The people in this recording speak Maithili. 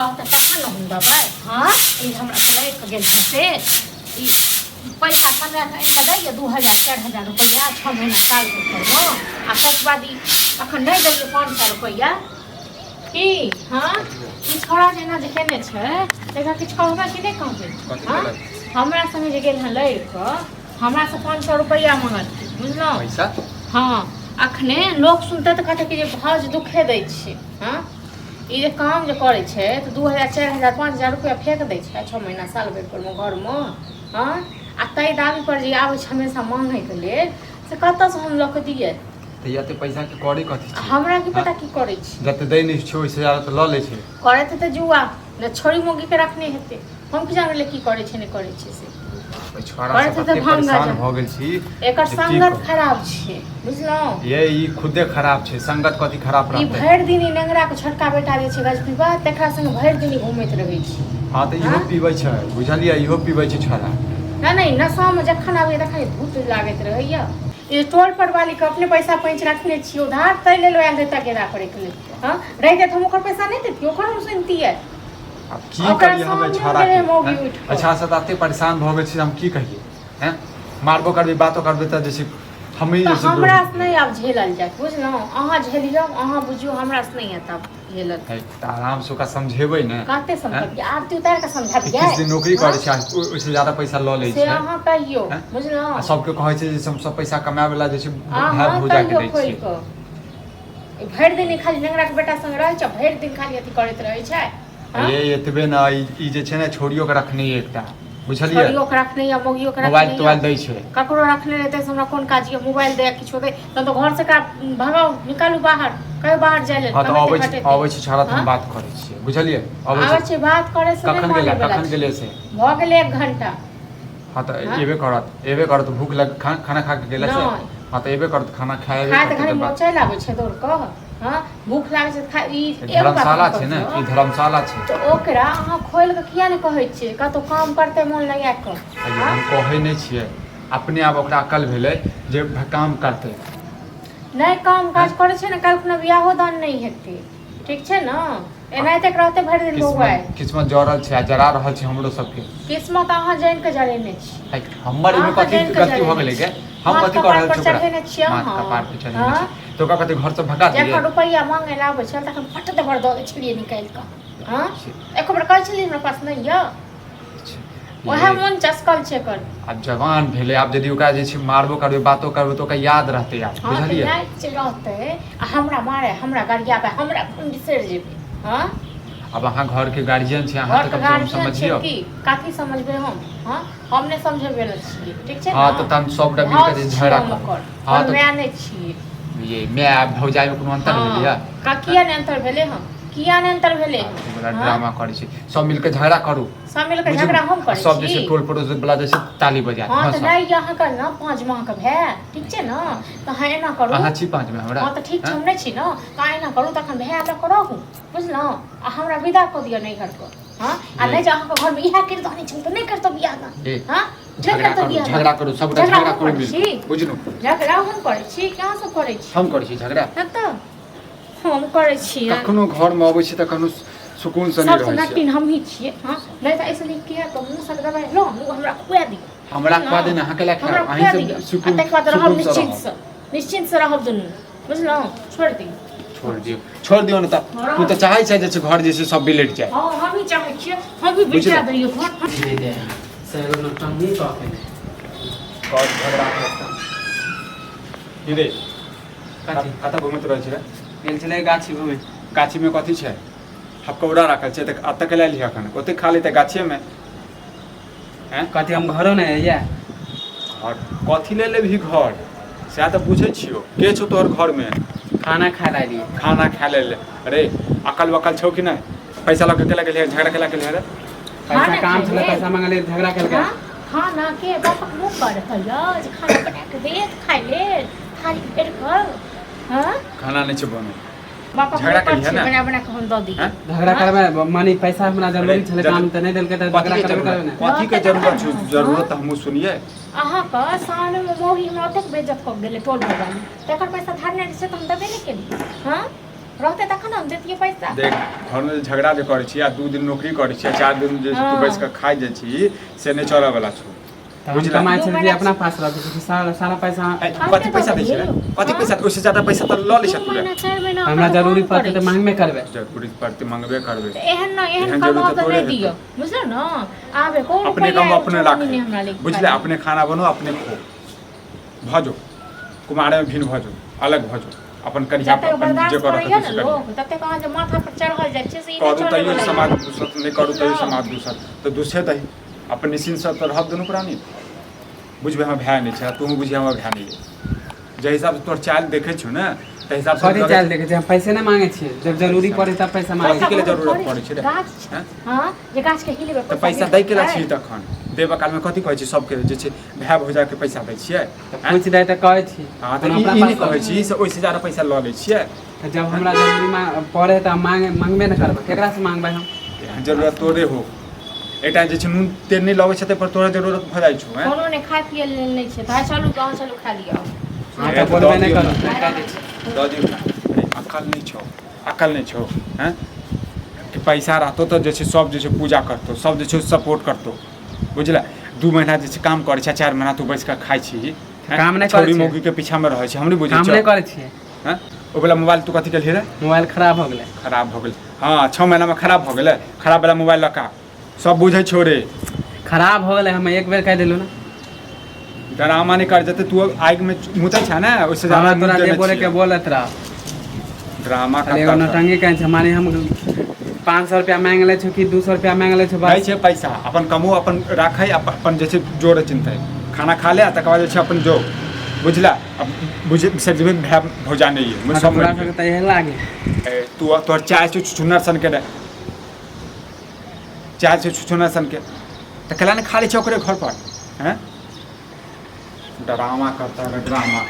त तखन हम देबै हाँ ई हमरा चलै के गेल से ई पैसा समय इनका दैए 2000-4000 रुपया 6 महीना साल के करबो आ तक बाद ई अखन नहीं दैए 500 रुपया की हाँ ई छोड़ा जेना जे केने छै तकरा किछु कहबै कि नहीं कहबै हाँ हमरा संगे जे गेल हँ लड़ के हमरा से 500 रुपया मांगल बुझलौ पैसा हाँ अखने लोग सुनते तो कहते कि जे भाज दुखे दै छै हाँ ई जे काम जे करे छै तो 2000-4000-5000 रुपया फेंक दै छै 6 महीना साल भर पर घर में हाँ आ तै दाबी पर जे आबै छै हमेशा मांगे के लेल से कतऽ से हम लऽ के दिए तऽ या ते पैसा के कौड़ी कथी छै हमरा की पता की करे छै जते दै नहि छै ओइसे ज्यादा तऽ लऽ लै छै करे तऽ जुआ न छोड़ी मोगी के रखने हेते हम की जाने की करे छै नहीं करे छै से छोड़ा से कते परेशान भ गेल छी एकर संगत खराब छै बुझलौ ये ई खुदे खराब छै संगत कथी खराब रहतै ई भरि दिन ई नेंगरा के छोटका बेटा जे छै गजपीबा तकरा संग भरि दिन घुमैत रहै छै हां तऽ इहो पीबै छै बुझलियै इहो पीबै छै छोरा नहीं नशा में जखन आबै तखन भूत लागैत रहैया ये टोल पर वाली के अपने पैसा पैंच रखने छियै उधार तै लेल आयल देता गेदा करे के लेल हां रहिते त हम ओकर पैसा नहीं देती ओकर हम सुनती है अब की करिए हमें छोरा के अच्छा से ताते परेशान भ गेल छी हम की कहिए हैं मारबो करबे बातो करबे त जैसे हम ही जैसे हमरा से नहीं अब झेलल जाय बुझलौ अहाँ झेलियो अहाँ बुझियो हमरा से नहीं आता झेलल है त आराम से ओका समझेबै ने काते समझबिए आरती उतार के समझबिए किस दिन नौकरी करे छै ओइसे ज्यादा पैसा ल लै छै से अहाँ कहियो बुझलौ आ सबके कहै छै जे सब पैसा कमाए वाला जैसे भाग हो जाके दै छै भरि दिन खाली नेंगरा के बेटा संग रहै छै भरि दिन खाली अथी करैत रहै छै ये एतबे ना ई जे छै ने छोड़ियो के रखने एकटा बुझलिए छोड़ियो के रखने या मोगियो के रखने मोबाइल तोबाइल दै छै ककरो रखने रहते से हमरा कोन काज ये मोबाइल दे किछो दे तो घर से का भगाओ निकालू बाहर कहियो बाहर जाय ले हां तो आबै छै छोरा त हम बात करै छियै बुझलिए आबै छै बात करे से कखन गेले से भ गेले 1 घंटा हां त एबे करत भूख लग खाना खा के गेला से हां त एबे करत खाना खाए खाए त घरे मोचै लागे छै दौड़ क हां भूख लागे छै खा ई धर्मशाला छै ने ई धर्मशाला छै तो ओकरा अहाँ खोल के किया नै कहै छियै कतो काम करते मन लगा के हम कहै नै छियै अपने आप ओकरा अकल भेलै जे काम करते नहीं काम काज करे छै ने काल खुना बियाहो दान नहीं हेतै ठीक छै ना एनाते रहते भरि दिन लोग आए किस्मत जरल छै जरा रहल छै हमरो सबके किस्मत अहाँ जान के जरेने छी हमर एमे कथि गलती भ गेलै के हम कथि कर रहल छी माथ कपार पे चढ़ेने छी तो का कते घर से भगा दिए 1 रुपया मांगे लाबै छै तखन फट दे भर दे छिड़िए निकाल के हां एको बार कहै छली हमरा पास नहीं य ओहे मन चस्कल छै कर अब जवान भेले आप यदि ओकरा जे छै मारबो करबे बातो करबे तो ओकरा याद रहते आप बुझलिए हां याद रहते हमरा मारे हमरा गाड़िया पे हमरा कुंडी सर जेबे हां अब अहाँ घर के गार्जियन छै अहाँ त कम समझियो की काफी समझबे हम हमने समझबे ल छी ठीक छै हां त तन सबटा मिल के झगड़ा कर हां तो मैं नहीं छी ये मैं भौजाई में कोनो अंतर भेलिया का किया ने अंतर भेले हम किया ने अंतर भेले बड़ा ड्रामा करै छी सब मिल के झगड़ा करू सब मिल के झगड़ा हम करै छी सब जैसे टोल पड़ोस वाला जैसे ताली बजा हां त नहीं यहाँ का ना 5 माह का भै ठीक छै ना त हां एना करू अहाँ छी 5 में हमरा हां त ठीक छै हम नहीं छी ना काहे ना करू तखन भै हमरा करहु बुझलौ आ हमरा विदा क दियो नहीं घर को हां आ नहीं जहाँ के घर में इहा कीर्तनी छै त नहीं करतो बियाह ना हां झगड़ा करू सब झगड़ा करू बुझनु झगड़ा हम करै छी कहां से करै छी हम करै छी झगड़ा त हम करै छी कखनो घर में आबै छी त कखनो सुकून से नहीं रहै छी सब नटिन हम ही छियै हां नहीं त ऐसे नहीं किया तो मुंह से दबाई लो मुंह हमरा खुआ दी हमरा खुआ देना अहाँ के ला खा अहीं से सुकून तक बाद रहब निश्चिंत से रहब दुनु बुझलौ छोड़ दियो न त तू त चाहै छै जे घर जैसे सब बिलेट जाए हां हम ही चाहै छियै हम भी बिचा दियो घर दे दे सर न टंगी काफे कौन झगड़ा करता रे कता घुमत रहै छै गेल छले गाछी घुमे गाछी में कथी छै हकौड़ा रखल छै त अत के ले लिया खन ओते खा लेते गाछी में हैं कथी हम घरो नै या घर कथी ले लेबही घर से त पूछै छियो के छौ तोहर घर में खाना खा लिए खाना खा ले अरे अकल वकल छौ कि नहीं पैसा लग के ले झगड़ा केला के रे पैसा काम छले पैसा मांगले झगड़ा केल के खाना के बाप मुंह पर खइया खाना बना के दे खाइ ले खाली पेट कर हां खाना नहीं छ बने बाप झगड़ा के बना बना के हम द दी झगड़ा करबे मानी पैसा हमरा जरूरी छले काम त नहीं देल के त झगड़ा करबे ना कथी के जरूरत हम सुनिए अहाँ का साल में मोही में तक बेइज्जत क गेले टोल भगाली तकर पैसा धारने से हम दबे नहीं केली हां रहते तखन हम देतिए पैसा। देख घर में झगड़ा जे करे छी आ 2 दिन नौकरी करे छी 4 दिन जे तू बैस के खाइ जाइ छी से नहीं चले वाला छौ। हम कमाई छै जे अपना पास रख सारा पैसा कथी पैसा दै छै कथी पैसा ओइसे ज्यादा पैसा त ल लै छै तू। 4 महीना हमरा जरूरी पड़ते त मांगबे करबे। जरूरी पड़ते मांगबे करबे। एहन न एहन कमा के नहीं दियो बुझल न। आबे को अपने कम अपने राख बुझले अपने खाना बनो अपने खो भजो कुमारे में भिन भजो अलग भजो अपन करिया अपन जे करत से लोग तते कहां जे माथा पर चढ़ल जाय छै से करू तैयो समाज दूसर नहीं करू तैयो समाज दूसर तो दूसरे दही अपन निश्चिंत से तो रहब दुनू प्राणी बुझबे हम भय नहीं छै तू बुझे हम भय नहीं जे हिसाब से तोर चाल देखे छ ना त हिसाब से कथी चाल देखे छै हम पैसे नहीं मांगे छी जब जरूरी पड़े तब पैसा मांगे के लिए जरूरत पड़े छै हां जे गाछ के हिलेबे त पैसा दै के छी तखन देबा काल में कथी कहै छी सब के जे छै भाय भौजा के पैसा दै छियै पूछ दे त कहै छी। हां त ई नहीं कहै छी से ओइसे ज्यादा पैसा ल लै छियै। जब हमरा जरूरी पड़े त मांगबे न करबे केकरा से मांगबे हम। जरूरत तोरे हो एटा जे छै नून तेल नहीं लगे छै त पर तोरा जरूरत भ जाय छौ हैं कोनो ने खाय पिए नहीं छै भाई चलू गांव चलू खा लियो। हां त बोलबे नहीं करू द दियौ अकल नहीं छौ हैं कि पैसा रहतो तो जे छै सब जे छै पूजा करतो सब जे छै सपोर्ट करतो बुझला 2 महीना जे छै काम करे छै 4 महीना तू बैस के खाइ छी काम नहीं छोरी मौगी के पीछा में रहै छै हम नहीं बुझै छी काम नहीं करे छी हैं ओ वाला मोबाइल तू कथि केलिए रे मोबाइल खराब हो गेलै हां 6 महीना में खराब हो गेलै खराब वाला मोबाइल लका सब बुझै छौ रे खराब हो गेलै हम एक बेर कह देलु ना ड्रामा नहीं कर जते तू आग में मुतै छ ना ओइसे ज्यादा तोरा जे बोले के बोलत रहा ड्रामा करता एगो नटंगी कहै छै माने हम 500 रुपया मांग ले छै कि 200 रुपया मांग ले छै भाई छै पैसा अपन कमो अपन राखै अपन जे छै जोड़ चिंतै खाना खा ले तकर बाद जे छै अपन जो बुझला अब बुझे से जे भाय भौजा नहीं है मुझे हमरा के त एहे लागे तू तोर चाय से चुनर सन के चाय से चुनर सन के त कला ने खा ले चौकरे घर पर हैं ड्रामा करता है ड्रामा।